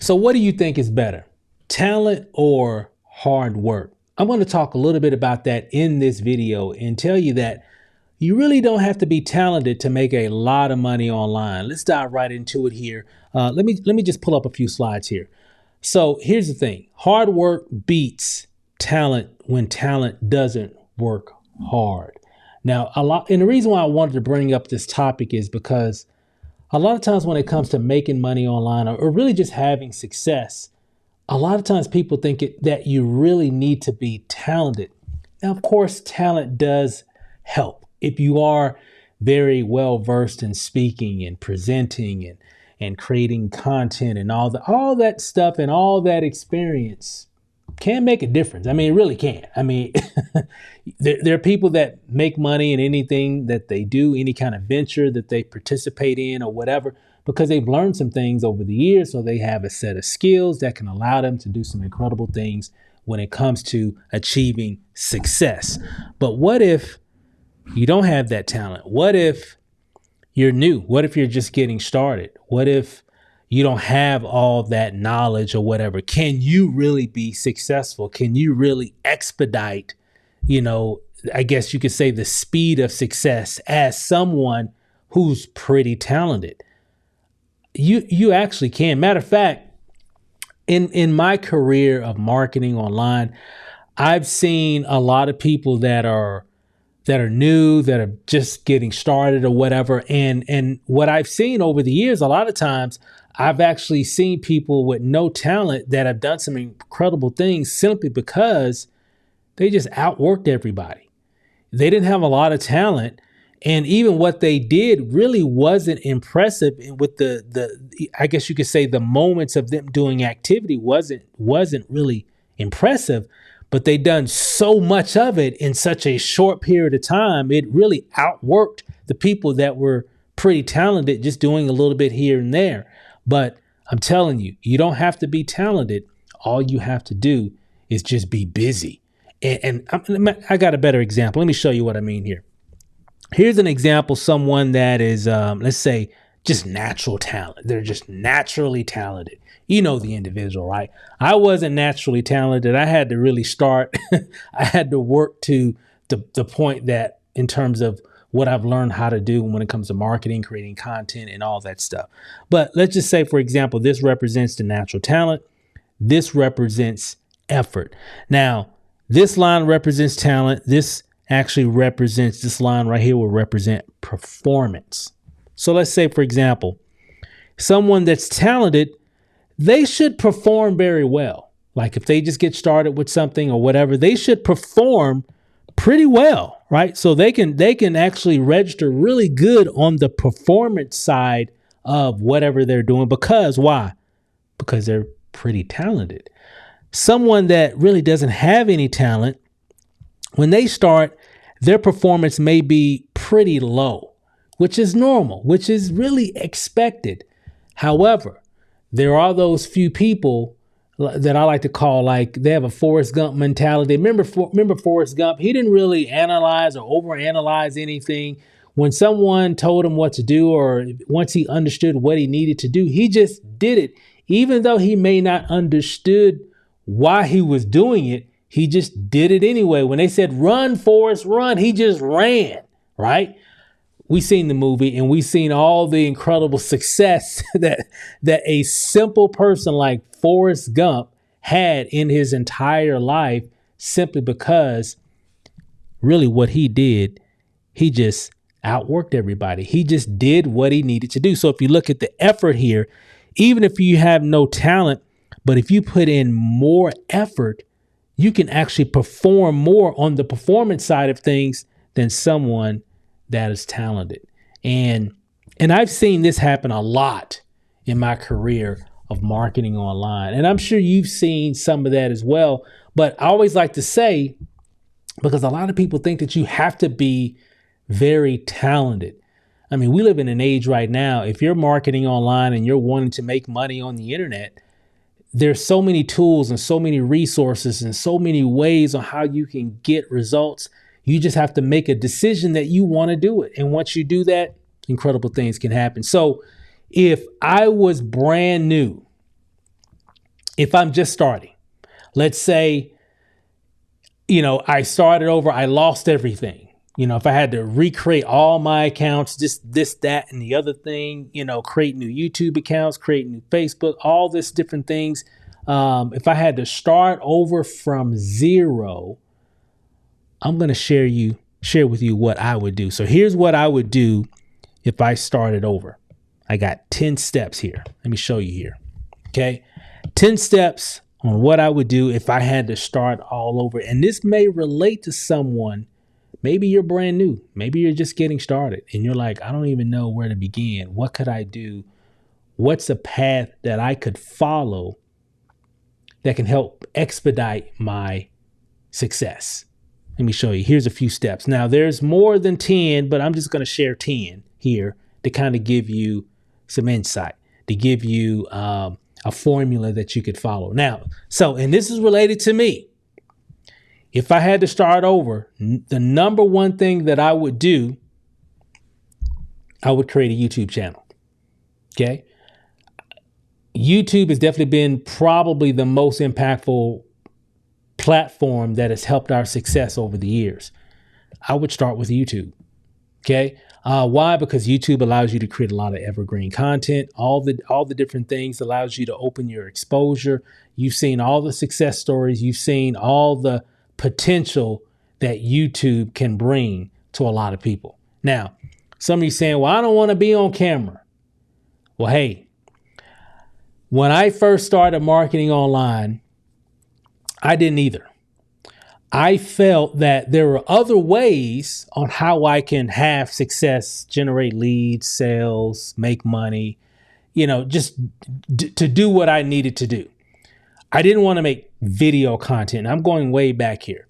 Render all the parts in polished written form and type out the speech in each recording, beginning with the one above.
So what do you think is better, talent or hard work? I'm going to talk a little bit about that in this video and tell you that you really don't have to be talented to make a lot of money online. Let's dive right into it here. Let me just pull up a few slides here. So here's the thing. Hard work beats talent when talent doesn't work hard. Now, and the reason why I wanted to bring up this topic is because a lot of times when it comes to making money online or really just having success, a lot of times people think that you really need to be talented. Now, of course, talent does help. If you are very well versed in speaking and presenting and creating content and all that stuff and all that experience can make a difference. I mean, it really can. I mean, there are people that make money in anything that they do, any kind of venture that they participate in or whatever, because they've learned some things over the years. So they have a set of skills that can allow them to do some incredible things when it comes to achieving success. But what if you don't have that talent? What if you're new? What if you're just getting started? What if you don't have all that knowledge or whatever? Can you really be successful? Can you really expedite, I guess you could say the speed of success as someone who's pretty talented? You actually can. Matter of fact, in my career of marketing online, I've seen a lot of people that are new, that are just getting started or whatever. And what I've seen over the years, a lot of times I've actually seen people with no talent that have done some incredible things simply because they just outworked everybody. They didn't have a lot of talent. And even what they did really wasn't impressive with the I guess you could say the moments of them doing activity wasn't really impressive, but they done so much of it in such a short period of time. It really outworked the people that were pretty talented, just doing a little bit here and there. But I'm telling you, you don't have to be talented. All you have to do is just be busy. And I got a better example. Let me show you what I mean here. Here's an example, someone that is, let's say, just natural talent. They're just naturally talented. You know the individual, right? I wasn't naturally talented. I had to really start. I had to work to the point that in terms of what I've learned how to do when it comes to marketing, creating content and all that stuff. But let's just say, for example, this represents the natural talent. This represents effort. Now, this line represents talent. This line right here will represent performance. So let's say, for example, someone that's talented, they should perform very well. Like if they just get started with something or whatever, they should perform pretty well, right? So they can actually register really good on the performance side of whatever they're doing. Because why? Because they're pretty talented. Someone that really doesn't have any talent, when they start, their performance may be pretty low, which is normal, which is really expected. However, there are those few people that I like to call, like, they have a Forrest Gump mentality. Remember Forrest Gump? He didn't really analyze or overanalyze anything. When someone told him what to do, or once he understood what he needed to do, he just did it. Even though he may not understood why he was doing it, he just did it anyway. When they said, "Run, Forrest, run," he just ran, right? We seen the movie and we seen all the incredible success that a simple person like Forrest Gump had in his entire life, simply because really what he did, he just outworked everybody. He just did what he needed to do. So if you look at the effort here, even if you have no talent, but if you put in more effort, you can actually perform more on the performance side of things than someone that is talented. And I've seen this happen a lot in my career of marketing online. And I'm sure you've seen some of that as well. But I always like to say, because a lot of people think that you have to be very talented. I mean, we live in an age right now, if you're marketing online and you're wanting to make money on the internet, there's so many tools and so many resources and so many ways on how you can get results. You just have to make a decision that you want to do it. And once you do that, incredible things can happen. So if I was brand new if I'm just starting, let's say, I started over, I lost everything. If I had to recreate all my accounts, just this, that, and the other thing, create new YouTube accounts, create new Facebook, all this different things. If I had to start over from zero, I'm going to share with you what I would do. So here's what I would do if I started over. I got 10 steps here. Let me show you here. Okay. 10 steps on what I would do if I had to start all over. And this may relate to someone. Maybe you're brand new. Maybe you're just getting started and you're like, I don't even know where to begin. What could I do? What's a path that I could follow that can help expedite my success? Let me show you. Here's a few steps. Now, there's more than 10, but I'm just going to share 10 here to kind of give you some insight, to give you a formula that you could follow. Now, and this is related to me. If I had to start over, the number one thing that I would do, I would create a YouTube channel. Okay. YouTube has definitely been probably the most impactful platform that has helped our success over the years. I would start with YouTube. Okay. Why? Because YouTube allows you to create a lot of evergreen content, all the different things, allows you to open your exposure. You've seen all the success stories. You've seen all the potential that YouTube can bring to a lot of people. Now, some of you saying, well, I don't want to be on camera. Well, hey, when I first started marketing online, I didn't either. I felt that there were other ways on how I can have success, generate leads, sales, make money, just to do what I needed to do. I didn't want to make video content. I'm going way back here.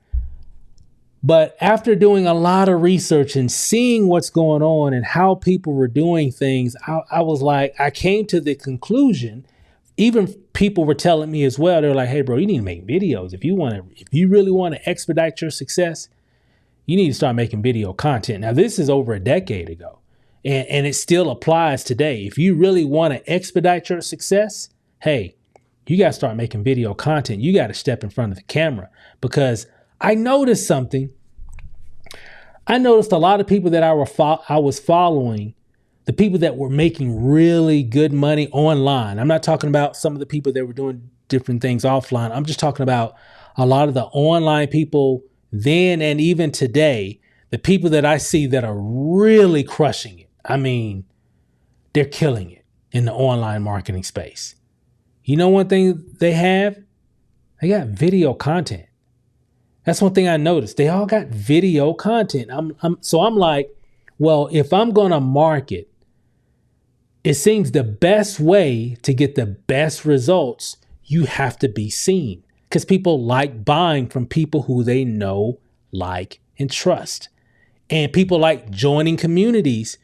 But after doing a lot of research and seeing what's going on and how people were doing things, I was like, I came to the conclusion, even people were telling me as well, they're like, hey, bro, you need to make videos. If you really want to expedite your success, you need to start making video content. Now, this is over a decade ago, and it still applies today. If you really want to expedite your success, hey, you got to start making video content. You got to step in front of the camera, because I noticed something. I noticed a lot of people that I was following, the people that were making really good money online. I'm not talking about some of the people that were doing different things offline. I'm just talking about a lot of the online people then and even today, the people that I see that are really crushing it. I mean, they're killing it in the online marketing space. You know, one thing they have? They got video content. That's one thing I noticed. They all got video content. So I'm like, well, if I'm going to market, it seems the best way to get the best results, you have to be seen, because people like buying from people who they know, like, and trust. And people like joining communities,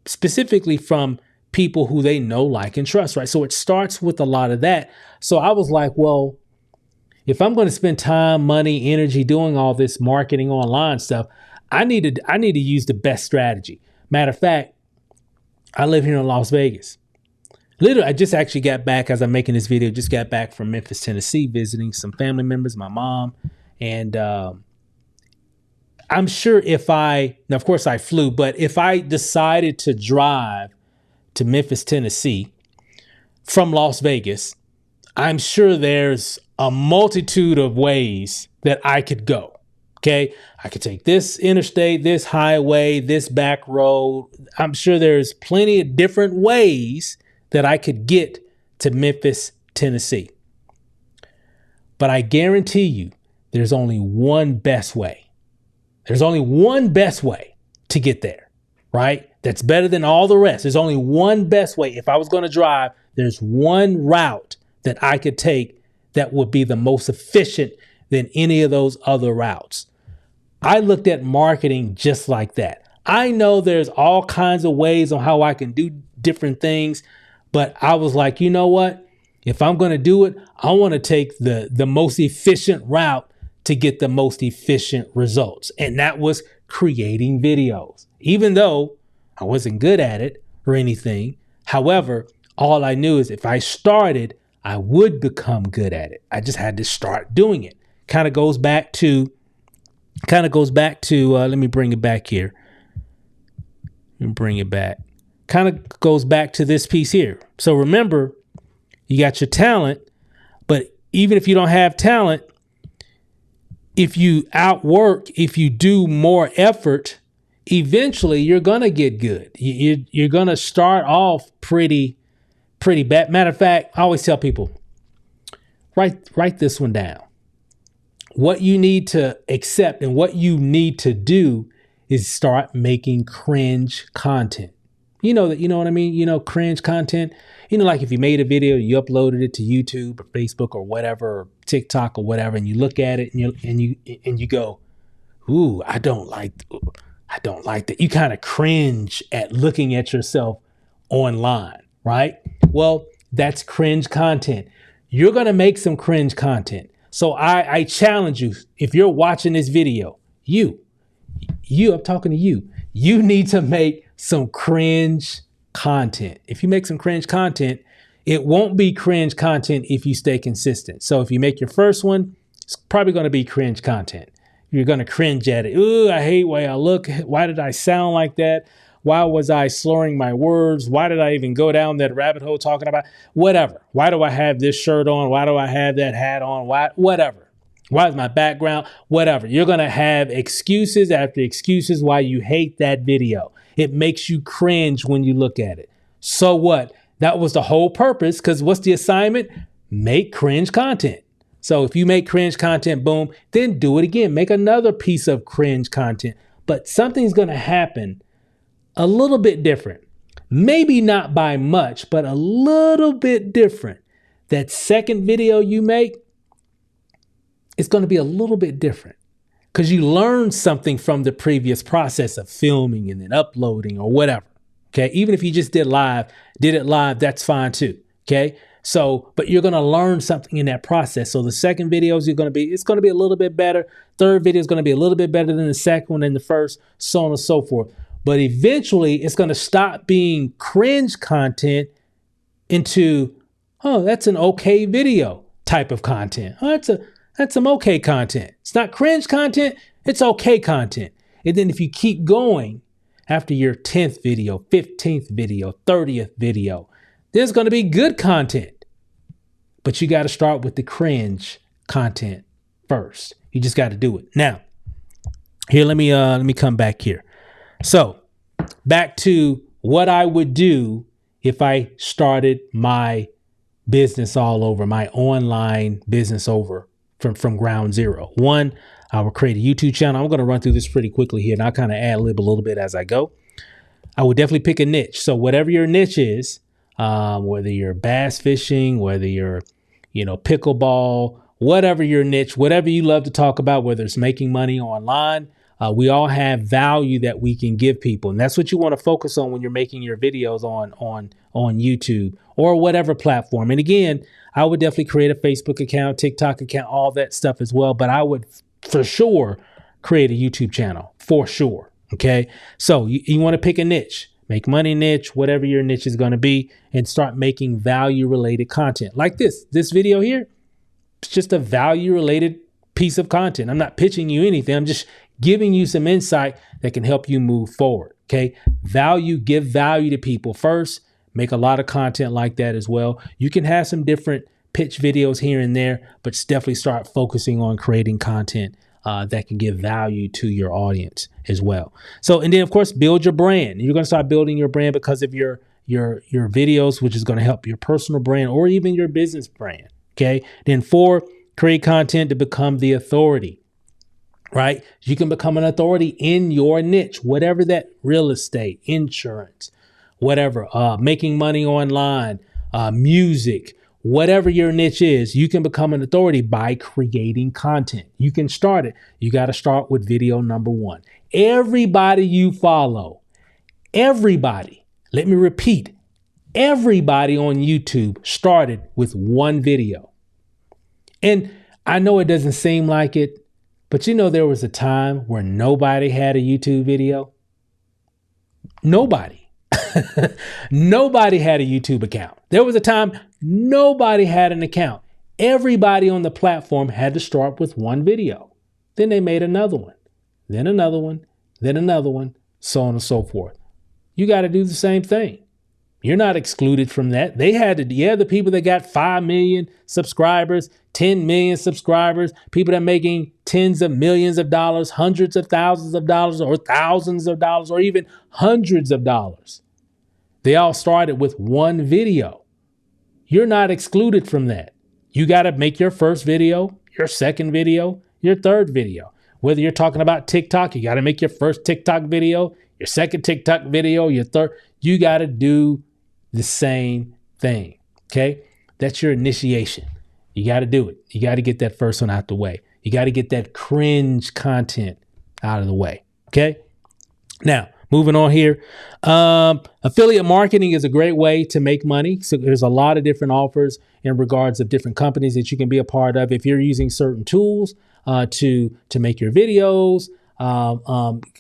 specifically from people who they know, like, and trust, right? So it starts with a lot of that. So I was like, well, if I'm going to spend time, money, energy doing all this marketing online stuff, I need to use the best strategy. Matter of fact, I live here in Las Vegas. Literally, I just actually got back, as I'm making this video, just got back from Memphis, Tennessee, visiting some family members, my mom. And I'm sure now, of course I flew, but if I decided to drive to Memphis, Tennessee from Las Vegas, I'm sure there's a multitude of ways that I could go. Okay. I could take this interstate, this highway, this back road. I'm sure there's plenty of different ways that I could get to Memphis, Tennessee. But I guarantee you, there's only one best way. There's only one best way to get there, right? That's better than all the rest. There's only one best way. If I was going to drive, there's one route that I could take that would be the most efficient than any of those other routes. I looked at marketing just like that. I know there's all kinds of ways on how I can do different things, but I was like, you know what? If I'm going to do it, I want to take the most efficient route to get the most efficient results. And that was creating videos. Even though I wasn't good at it or anything. However, all I knew is if I started, I would become good at it. I just had to start doing it. Kind of goes back to, let me bring it back here. Kind of goes back to this piece here. So remember, you got your talent, but even if you don't have talent, if you outwork, if you do more effort, eventually you're going to get good. You're going to start off pretty bad. Matter of fact, I always tell people, write this one down. What you need to accept and what you need to do is start making cringe content. You know what I mean? Cringe content. Like if you made a video, you uploaded it to YouTube or Facebook or whatever, or TikTok or whatever, and you look at it and you go, ooh, I don't like that. You kind of cringe at looking at yourself online, right? Well, that's cringe content. You're going to make some cringe content. So I challenge you, if you're watching this video, I'm talking to you. You need to make some cringe content. If you make some cringe content, it won't be cringe content if you stay consistent. So if you make your first one, it's probably going to be cringe content. You're going to cringe at it. Ooh, I hate the way I look. Why did I sound like that? Why was I slurring my words? Why did I even go down that rabbit hole talking about whatever? Why do I have this shirt on? Why do I have that hat on? Whatever. Why is my background? Whatever. You're going to have excuses after excuses why you hate that video. It makes you cringe when you look at it. So what? That was the whole purpose, because what's the assignment? Make cringe content. So if you make cringe content, boom, then do it again. Make another piece of cringe content. But something's going to happen a little bit different. Maybe not by much, but a little bit different. That second video you make, it's going to be a little bit different because you learned something from the previous process of filming and then uploading or whatever. Okay. Even if you just did it live, that's fine too. Okay. So, but you're going to learn something in that process. So the second videos it's going to be a little bit better. Third video is going to be a little bit better than the second one and the first, so on and so forth. But eventually it's going to stop being cringe content into, oh, that's an okay video type of content. Oh, that's some okay content. It's not cringe content. It's okay content. And then if you keep going after your 10th video, 15th video, 30th video, there's going to be good content. But you got to start with the cringe content first. You just got to do it. Now, here, let me come back here. So back to what I would do if I started my business all over, my online business over from ground zero. One, I will create a YouTube channel. I'm going to run through this pretty quickly here, and I'll kind of ad lib a little bit as I go. I would definitely pick a niche. So whatever your niche is, whether you're bass fishing, whether you're, pickleball, whatever your niche, whatever you love to talk about, whether it's making money online, we all have value that we can give people. And that's what you want to focus on when you're making your videos on YouTube or whatever platform. And again, I would definitely create a Facebook account, TikTok account, all that stuff as well. But I would for sure create a YouTube channel for sure. Okay. So you want to pick a niche, make money niche, whatever your niche is going to be, and start making value related content like this video here. It's just a value related piece of content. I'm not pitching you anything. I'm just giving you some insight that can help you move forward. Okay. Give value to people first. Make a lot of content like that as well. You can have some different pitch videos here and there, but definitely start focusing on creating content that can give value to your audience as well. So, and then of course, build your brand. You're going to start building your brand because of your videos, which is going to help your personal brand or even your business brand. Okay. Then 4, create content to become the authority. Right? You can become an authority in your niche, whatever that real estate, insurance, whatever, making money online, music, whatever your niche is, you can become an authority by creating content. You can start it. You got to start with video number 1. Everybody you follow, everybody, let me repeat, everybody on YouTube started with one video. And I know it doesn't seem like it, but there was a time where nobody had a YouTube video. Nobody. Nobody had a YouTube account. There was a time Nobody had an account. Everybody on the platform had to start with one video. Then they made another one, then another one, then another one, so on and so forth. You got to do the same thing. You're not excluded from that. They had to, the people that got 5 million subscribers, 10 million subscribers, people that are making tens of millions of dollars, hundreds of thousands of dollars, or thousands of dollars, or even hundreds of dollars. They all started with one video. You're not excluded from that. You got to make your first video, your second video, your third video. Whether you're talking about TikTok, you got to make your first TikTok video, your second TikTok video, your third. You got to do the same thing. Okay. That's your initiation. You got to do it. You got to get that first one out the way. You got to get that cringe content out of the way. Okay. Now, moving on here. Affiliate marketing is a great way to make money. So there's a lot of different offers in regards of different companies that you can be a part of. If you're using certain tools to make your videos,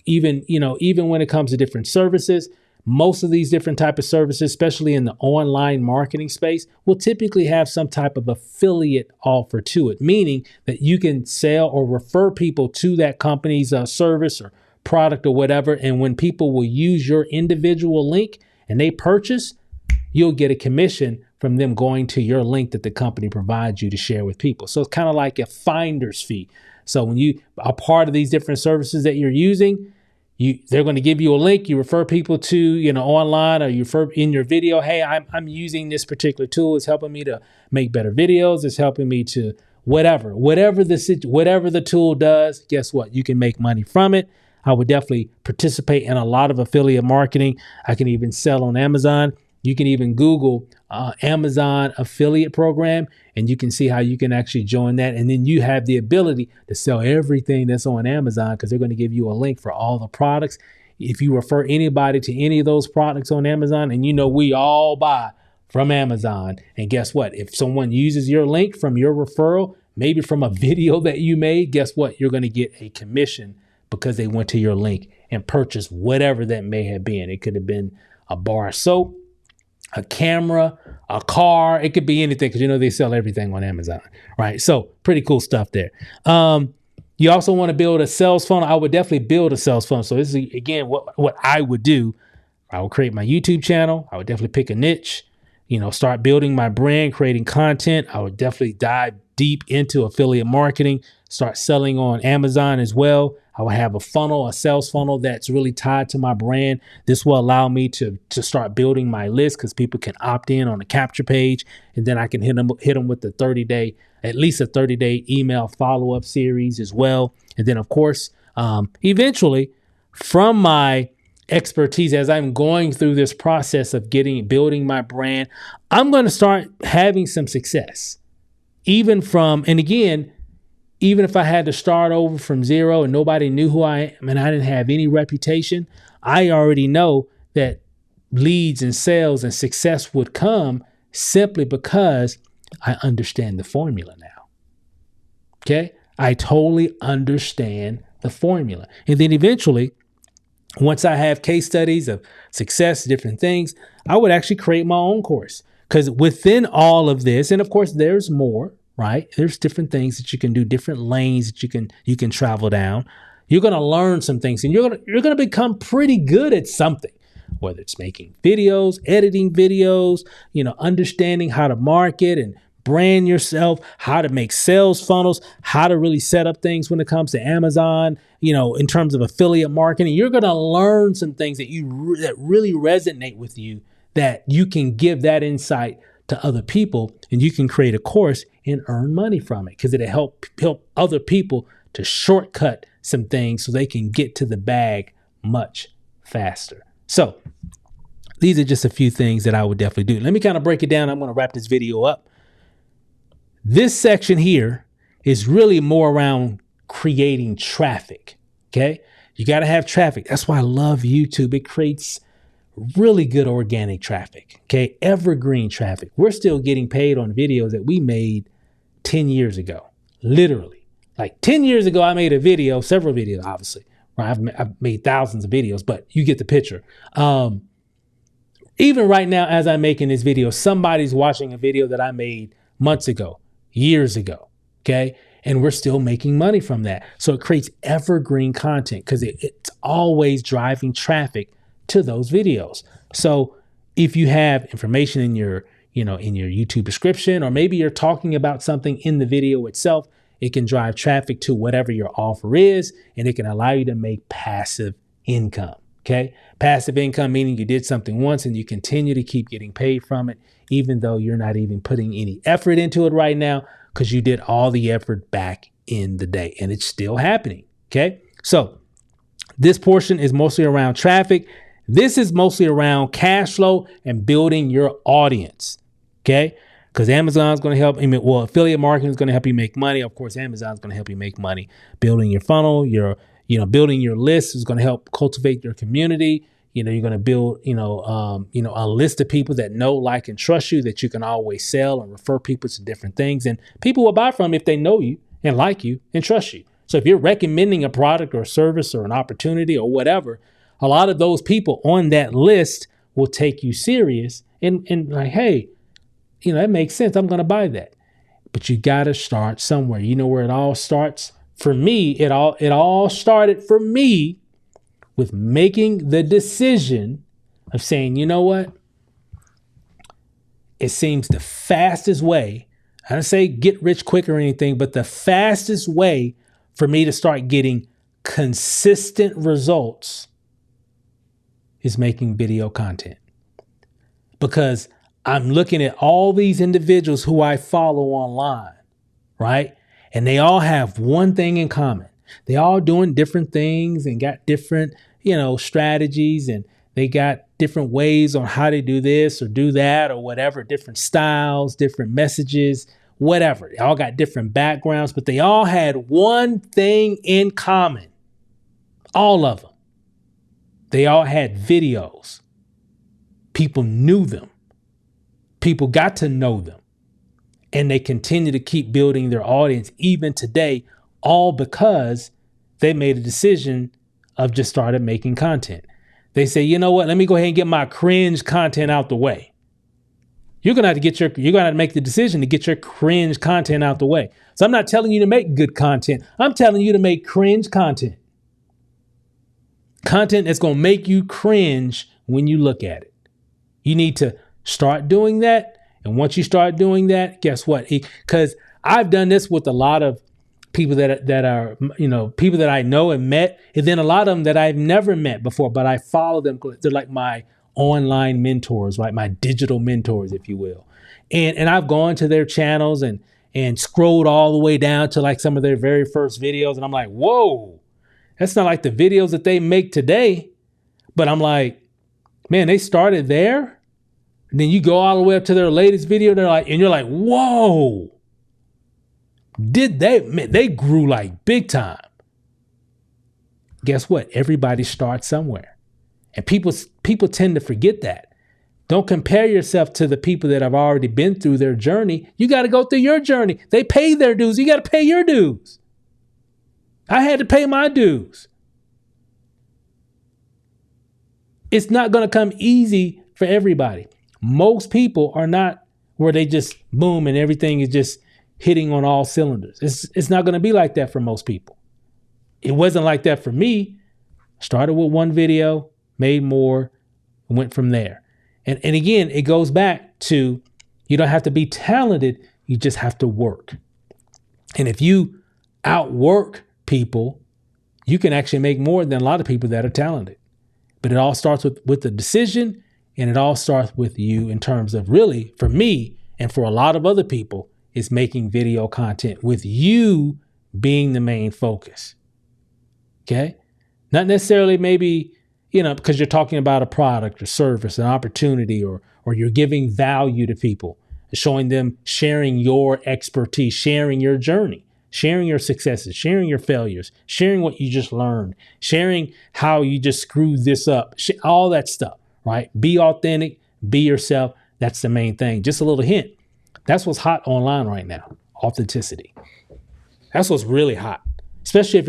even when it comes to different services, most of these different type of services, especially in the online marketing space, will typically have some type of affiliate offer to it, meaning that you can sell or refer people to that company's service or product or whatever. And when people will use your individual link and they purchase, you'll get a commission from them going to your link that the company provides you to share with people. So it's kind of like a finder's fee. So when you are part of these different services that you're using, they're going to give you a link. You refer people to, online, or you refer in your video. Hey, I'm using this particular tool. It's helping me to make better videos. It's helping me to whatever the tool does. Guess what? You can make money from it. I would definitely participate in a lot of affiliate marketing. I can even sell on Amazon. You can even Google Amazon affiliate program, and you can see how you can actually join that. And then you have the ability to sell everything that's on Amazon, because they're going to give you a link for all the products. If you refer anybody to any of those products on Amazon, and we all buy from Amazon. And guess what? If someone uses your link from your referral, maybe from a video that you made, guess what? You're going to get a commission because they went to your link and purchased whatever that may have been. It could have been a bar of soap, a camera, a car. It could be anything, because they sell everything on Amazon, right? So pretty cool stuff there. You also want to build a sales funnel. I would definitely build a sales funnel. So this is, again, what I would do. I would create my YouTube channel. I would definitely pick a niche, start building my brand, creating content. I would definitely dive deep into affiliate marketing, start selling on Amazon as well. I will have a sales funnel that's really tied to my brand. This will allow me to start building my list, because people can opt in on the capture page, and then I can hit them with the 30-day, at least a 30-day email follow-up series as well. And then, of course, eventually, from my expertise, as I'm going through this process of building my brand, I'm going to start having some success. Even if I had to start over from zero and nobody knew who I am and I didn't have any reputation, I already know that leads and sales and success would come simply because I understand the formula now. Okay? I totally understand the formula. And then eventually, once I have case studies of success, different things, I would actually create my own course. Because within all of this, and of course there's more, right? There's different things that you can do, different lanes that you can travel down. You're going to learn some things, and you're going to become pretty good at something, whether it's making videos, editing videos, understanding how to market and brand yourself, how to make sales funnels, how to really set up things when it comes to Amazon, in terms of affiliate marketing. You're going to learn some things that that really resonate with you, that you can give that insight to other people, and you can create a course and earn money from it, because it'll help other people to shortcut some things so they can get to the bag much faster. So these are just a few things that I would definitely do. Let me kind of break it down. I'm going to wrap this video up. This section here is really more around creating traffic. Okay. You got to have traffic. That's why I love YouTube. It creates really good organic traffic. Okay. Evergreen traffic. We're still getting paid on videos that we made 10 years ago. Literally. Like 10 years ago, I made a video, several videos, obviously. Right? I've made thousands of videos, but you get the picture. Even right now, as I'm making this video, somebody's watching a video that I made months ago, years ago. Okay. And we're still making money from that. So it creates evergreen content because it's always driving traffic to those videos. So if you have information in your, in your YouTube description, or maybe you're talking about something in the video itself, it can drive traffic to whatever your offer is, and it can allow you to make passive income. Okay. Passive income, meaning you did something once and you continue to keep getting paid from it, even though you're not even putting any effort into it right now, because you did all the effort back in the day, and it's still happening. Okay. So this portion is mostly around traffic. This is mostly around cash flow and building your audience. Okay. Because Amazon's going to help. Affiliate marketing is going to help you make money. Of course, Amazon's going to help you make money. Building your funnel, building your list is going to help cultivate your community. You're going to build, a list of people that know, like, and trust you, that you can always sell and refer people to different things. And people will buy from if they know you and like you and trust you. So if you're recommending a product or a service or an opportunity or whatever, a lot of those people on that list will take you serious and like, hey, that makes sense. I'm going to buy that. But you got to start somewhere. You know where it all starts? For me, it all started for me with making the decision of saying, you know what? It seems the fastest way, I don't say get rich quick or anything, but the fastest way for me to start getting consistent results is making video content. Because I'm looking at all these individuals who I follow online, right? And they all have one thing in common. They all doing different things and got different, strategies, and they got different ways on how to do this or do that or whatever, different styles, different messages, whatever. They all got different backgrounds, but they all had one thing in common. All of them. They all had videos. People knew them. People got to know them. And they continue to keep building their audience even today, all because they made a decision of just started making content. They say, you know what? Let me go ahead and get my cringe content out the way. You're gonna have to make the decision to get your cringe content out the way. So I'm not telling you to make good content. I'm telling you to make cringe content. Content that's gonna make you cringe when you look at it. You need to start doing that. And once you start doing that, guess what? Because I've done this with a lot of people that are, people that I know and met, and then a lot of them that I've never met before, but I follow them. They're like my online mentors, right? My digital mentors, if you will. And I've gone to their channels and scrolled all the way down to like some of their very first videos. And I'm like, whoa, that's not like the videos that they make today. But I'm like, man, they started there. And then you go all the way up to their latest video. And you're like, whoa, they grew like big time. Guess what? Everybody starts somewhere. And people tend to forget that. Don't compare yourself to the people that have already been through their journey. You got to go through your journey. They pay their dues. You got to pay your dues. I had to pay my dues. It's not going to come easy for everybody. Most people are not where they just boom and everything is just hitting on all cylinders. It's not going to be like that for most people. It wasn't like that for me. Started with one video, made more, and went from there. And again, it goes back to you don't have to be talented. You just have to work. And if you outwork people, you can actually make more than a lot of people that are talented. But it all starts with the decision. And it all starts with you in terms of really, for me and for a lot of other people, is making video content with you being the main focus. Okay? Not necessarily maybe, because you're talking about a product or service, an opportunity, or you're giving value to people, showing them, sharing your expertise, sharing your journey, sharing your successes, sharing your failures, sharing what you just learned, sharing how you just screwed this up, all that stuff. Right? Be authentic, be yourself. That's the main thing. Just a little hint. That's what's hot online right now. Authenticity. That's what's really hot. Especially if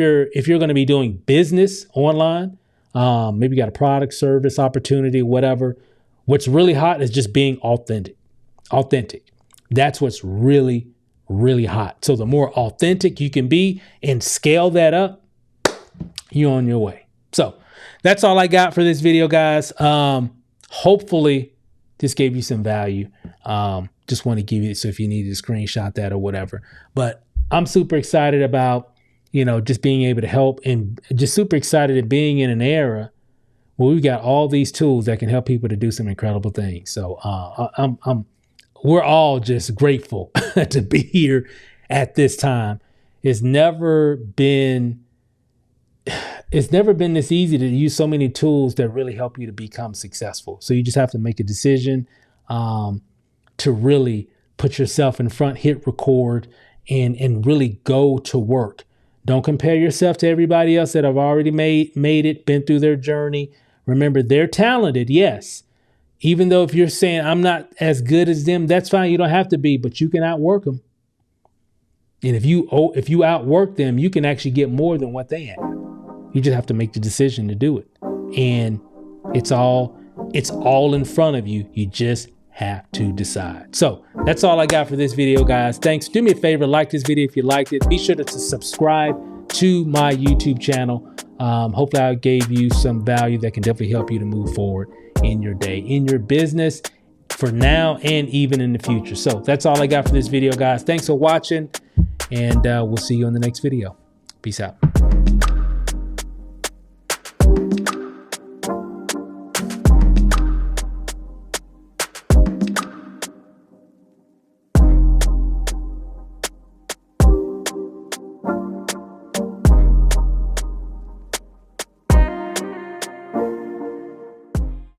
you're going to be doing business online. Maybe you got a product, service, opportunity, whatever. What's really hot is just being authentic. That's what's really, really hot. So the more authentic you can be and scale that up, you're on your way. So that's all I got for this video, guys. Hopefully this gave you some value. Just want to give you, so if you need to screenshot that or whatever. But I'm super excited about, just being able to help, and just super excited at being in an era where we've got all these tools that can help people to do some incredible things. So we're all just grateful to be here at this time. It's never been this easy to use so many tools that really help you to become successful. So you just have to make a decision to really put yourself in front, hit record, and really go to work. Don't compare yourself to everybody else that have already made it, been through their journey. Remember, they're talented, yes. Even though if you're saying I'm not as good as them, that's fine. You don't have to be, but you can outwork them. And if you outwork them, you can actually get more than what they have. You just have to make the decision to do it. And it's all in front of you. You just have to decide. So that's all I got for this video, guys. Thanks. Do me a favor, like this video if you liked it. Be sure to subscribe to my YouTube channel. Hopefully I gave you some value that can definitely help you to move forward in your day, in your business, for now and even in the future. So that's all I got for this video, guys. Thanks for watching, and we'll see you in the next video. Peace out.